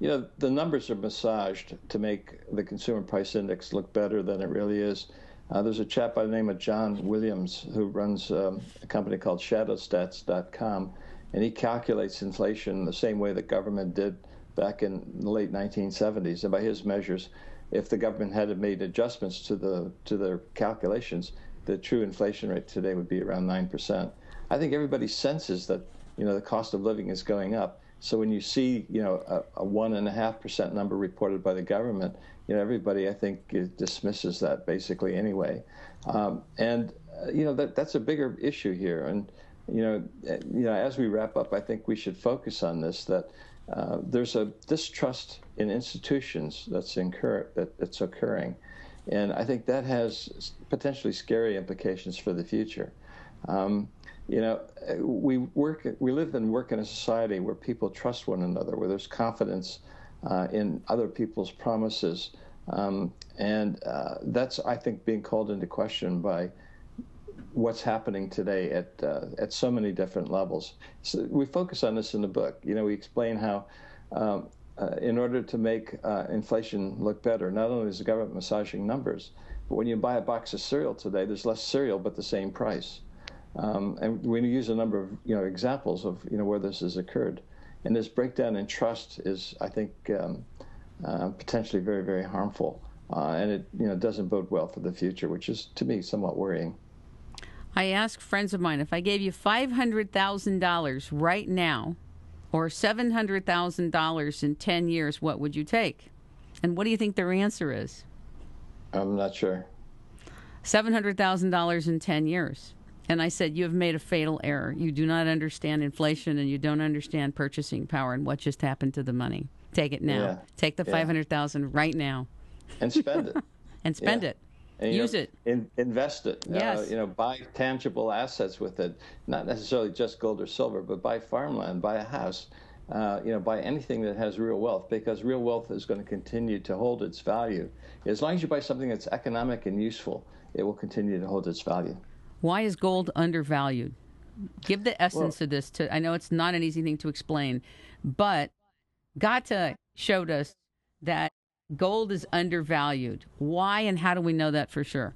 The numbers are massaged to make the Consumer Price Index look better than it really is. There's a chap by the name of John Williams who runs a company called shadowstats.com, and he calculates inflation the same way the government did back in the late 1970s. And by his measures, if the government had made adjustments to their calculations, the true inflation rate today would be around 9%. I think everybody senses that the cost of living is going up. So when you see a 1.5% number reported by the government, everybody, I think, dismisses that basically anyway. That's a bigger issue here. And as we wrap up, I think we should focus on this, that there's a distrust in institutions that's occurring, and I think that has potentially scary implications for the future. We live and work in a society where people trust one another, where there's confidence in other people's promises, and that's, I think, being called into question by what's happening today at so many different levels. So we focus on this in the book. We explain how in order to make inflation look better, not only is the government massaging numbers, but when you buy a box of cereal today, there's less cereal but the same price. And we use a number of examples of where this has occurred, and this breakdown in trust is, I think, potentially very, very harmful, and it doesn't bode well for the future, which is, to me, somewhat worrying. I ask friends of mine, if I gave you $500,000 right now, or $700,000 in 10 years, what would you take? And what do you think their answer is? I'm not sure. $700,000 in 10 years. And I said, you have made a fatal error. You do not understand inflation, and you don't understand purchasing power and what just happened to the money. Take it now. Yeah. Take the $500,000 right now. And spend it. And spend it. And, use it. Invest it. Yes. Buy tangible assets with it. Not necessarily just gold or silver, but buy farmland, buy a house, buy anything that has real wealth, because real wealth is going to continue to hold its value. As long as you buy something that's economic and useful, it will continue to hold its value. Why is gold undervalued? Give the essence of this. I know it's not an easy thing to explain, but Gata showed us that gold is undervalued. Why, and how do we know that for sure?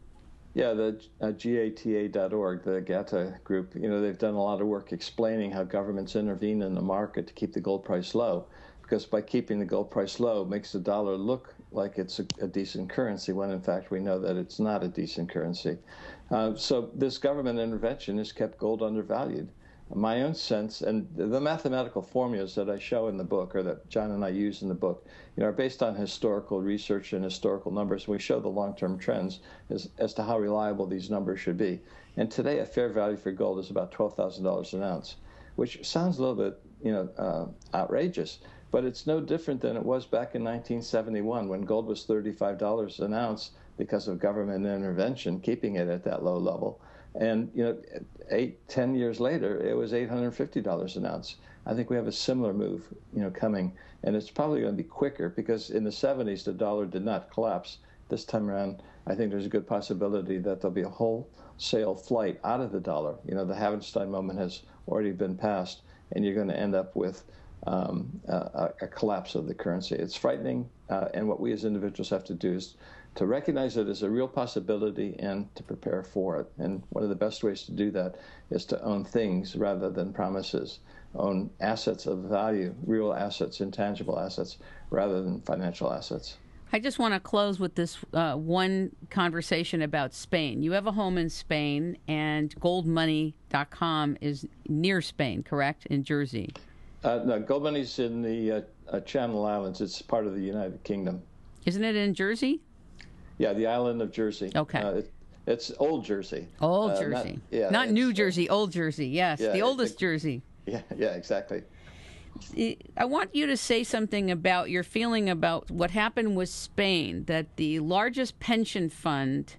Yeah, the GATA.org, the Gata group, they've done a lot of work explaining how governments intervene in the market to keep the gold price low, because by keeping the gold price low, it makes the dollar look like it's a decent currency, when in fact we know that it's not a decent currency. So this government intervention has kept gold undervalued. my own sense, and the mathematical formulas that I show in the book, or that John and I use in the book, are based on historical research and historical numbers. We show the long-term trends as to how reliable these numbers should be. And today, a fair value for gold is about $12,000 an ounce, which sounds a little bit, outrageous, but it's no different than it was back in 1971 when gold was $35 an ounce because of government intervention, keeping it at that low level. And 10 years later, it was $850 an ounce. I think we have a similar move, coming, and it's probably going to be quicker because in the 70s the dollar did not collapse. This time around, I think there's a good possibility that there'll be a wholesale flight out of the dollar. The Havenstein moment has already been passed, and you're going to end up with a collapse of the currency. It's frightening, and what we as individuals have to do is to recognize it as a real possibility and to prepare for it. And one of the best ways to do that is to own things rather than promises, own assets of value, real assets, intangible assets, rather than financial assets. I just want to close with this one conversation about Spain. You have a home in Spain, and GoldMoney.com is near Spain, correct, in Jersey? No, GoldMoney's in the Channel Islands. It's part of the United Kingdom. Isn't it in Jersey? Yeah, the island of Jersey. Okay. It's Old Jersey. Old Jersey. Not New Jersey, Old Jersey. Yes, the oldest Jersey. Yeah, exactly. I want you to say something about your feeling about what happened with Spain, that the largest pension fund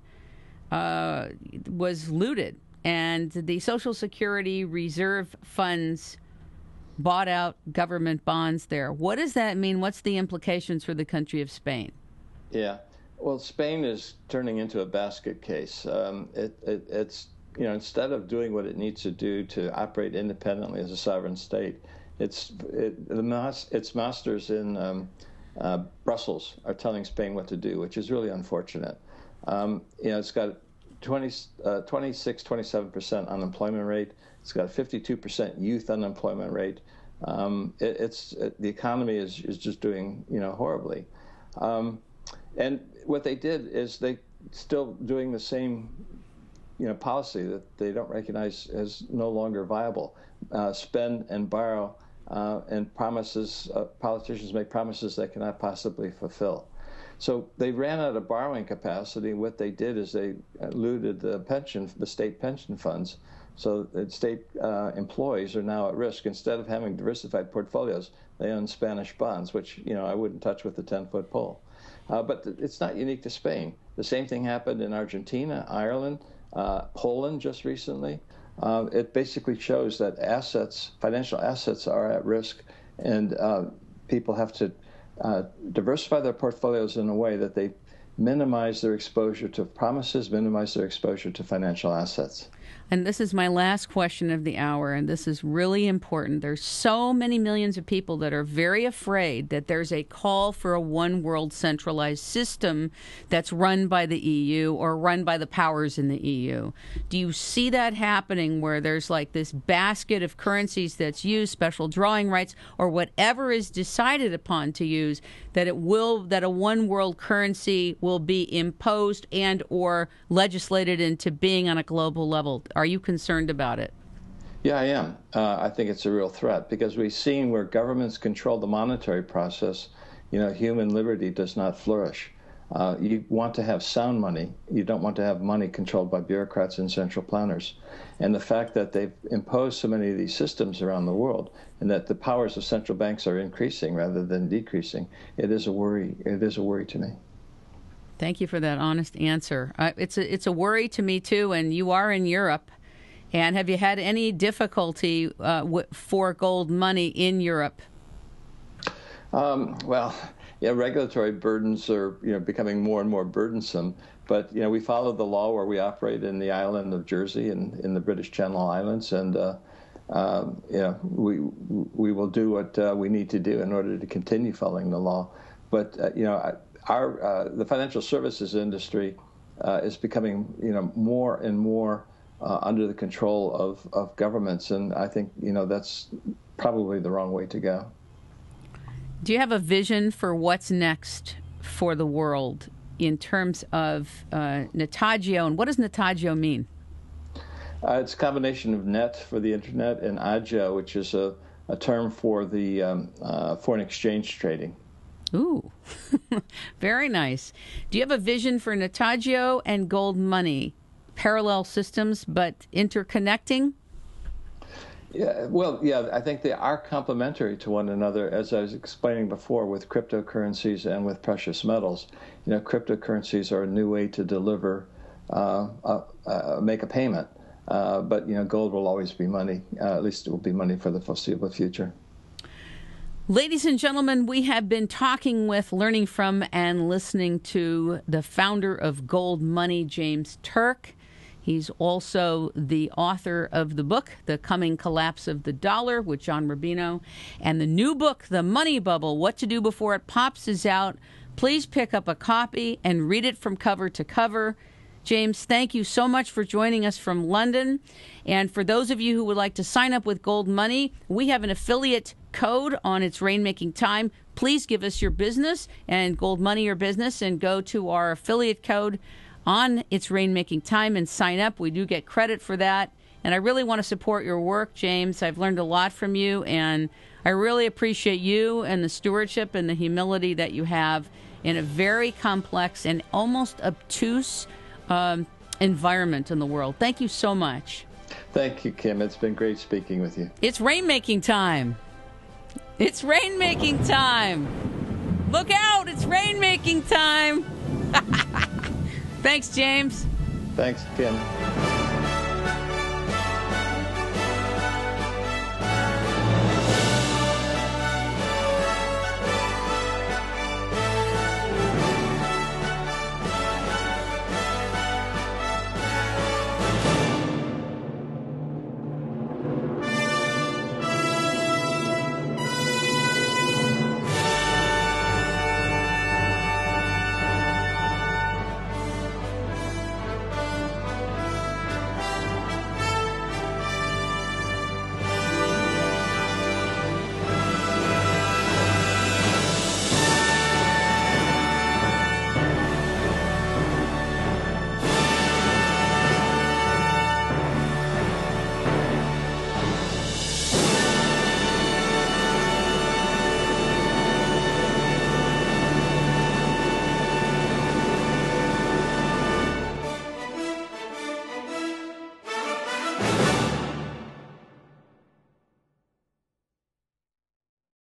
was looted and the Social Security reserve funds bought out government bonds there. What does that mean? What's the implications for the country of Spain? Yeah. Well, Spain is turning into a basket case. It's instead of doing what it needs to do to operate independently as a sovereign state, its masters in Brussels are telling Spain what to do, which is really unfortunate. It's got 27% unemployment rate. It's got a 52% youth unemployment rate. The economy is just doing horribly. And what they did is they still doing the same policy that they don't recognize as no longer viable. Spend and borrow, and promises. Politicians make promises they cannot possibly fulfill. So they ran out of borrowing capacity. What they did is they looted the state pension funds. So that state employees are now at risk. Instead of having diversified portfolios, they own Spanish bonds, which I wouldn't touch with a 10-foot pole. But it's not unique to Spain. The same thing happened in Argentina, Ireland, Poland just recently. It basically shows that financial assets are at risk, and people have to diversify their portfolios in a way that they minimize their exposure to promises, minimize their exposure to financial assets. And this is my last question of the hour, and this is really important. There's so many millions of people that are very afraid that there's a call for a one-world centralized system that's run by the EU or run by the powers in the EU. Do you see that happening where there's like this basket of currencies that's used, special drawing rights, or whatever is decided upon to use, that a one-world currency will be imposed and or legislated into being on a global level? Are you concerned about it? Yeah, I am. I think it's a real threat because we've seen where governments control the monetary process, human liberty does not flourish. You want to have sound money. You don't want to have money controlled by bureaucrats and central planners. And the fact that they've imposed so many of these systems around the world and that the powers of central banks are increasing rather than decreasing, it is a worry. It is a worry to me. Thank you for that honest answer. It's a worry to me, too, and you are in Europe. And have you had any difficulty for gold money in Europe? Regulatory burdens are becoming more and more burdensome. But we follow the law where we operate in the island of Jersey and in the British Channel Islands, and we will do what we need to do in order to continue following the law. But the financial services industry is becoming more and more under the control of governments, and I think that's probably the wrong way to go. Do you have a vision for what's next for the world in terms of Natagio, and what does Natagio mean? It's a combination of net for the internet and agio, which is a term for the foreign exchange trading. Ooh, very nice. Do you have a vision for Natagio and Gold Money? Parallel systems, but interconnecting? Yeah, well, yeah, I think they are complementary to one another, as I was explaining before with cryptocurrencies and with precious metals. Cryptocurrencies are a new way to deliver, make a payment. But gold will always be money. At least it will be money for the foreseeable future. Ladies and gentlemen, we have been talking with, learning from, and listening to the founder of Gold Money, James Turk. He's also the author of the book, The Coming Collapse of the Dollar, with John Rubino. And the new book, The Money Bubble, What to Do Before It Pops, is out. Please pick up a copy and read it from cover to cover. James, thank you so much for joining us from London. And for those of you who would like to sign up with Gold Money, we have an affiliate code on its Rainmaking Time. Please give us your business and Gold Money your business and go to our affiliate code on its Rainmaking Time and sign up. We do get credit for that. And I really want to support your work, James. I've learned a lot from you, and I really appreciate you and the stewardship and the humility that you have in a very complex and almost obtuse environment in the world. Thank you so much. Thank you, Kim. It's been great speaking with you. It's Rainmaking Time. It's Rainmaking Time. Look out, it's Rainmaking Time. Thanks, James. Thanks, Kim.